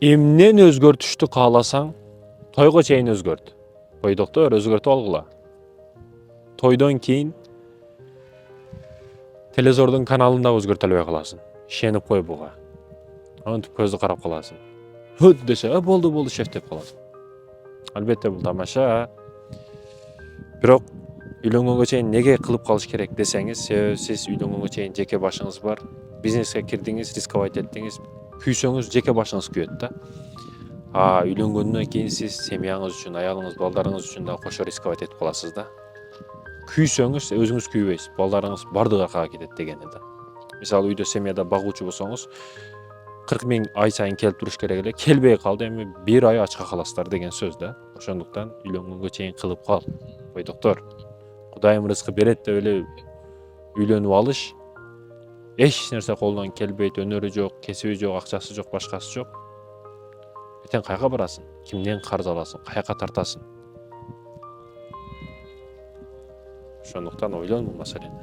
Эмнен өзгөртүштү кааласаң, тойго чейин өзгөрт. Бойдоктор өзгөртүп алгыла. Тойдон кийин телевизордун каналын да өзгөртө албай каласың. Ишенип кой буга. Антип көздү карап каласың. Хөт десе, болду шеф деп каласың. Албетте бул тамаша. Бирок үйлөнгөнгө чейин неге кылып калыш керек десеңиз, себеби сиз үйлөнгөнгө чейин жеке башыңыз бар. Бизнеске кирдиңиз, рисковать эттиңиз, күйсөңүз жеке башыңыз күйөт да. Үйлөнгөндөн кийин сиз семьяңыз үчүн, аялыңыз, балдарыңыз үчүн да кошо рисковать этип каласыз да. Күйсөңүз өзүңүз күйбөйсүз, балдарыңыз бардыгы аркага кетет дегени да. Мисалы үйдө семьяда багуучу болсоңуз 40 000 ай сайын келип туруш керек эле, келбей калды, эми 1 ай ачка каласыздар деген сөз да. Ошондуктан үйлөнгөнгө чейин кылып кал. Бойдоктор, Кудайым рызкы берет деп эле үйлөнүп алыш эч нерсе колдон келбейт, өнөрү жок, кесиби жок, акчасы жок, башкасы жок. Эртең кайга барасың? Кимден карыз аласың? Каяка тартасың? Ошондуктан ойлон бул маселени.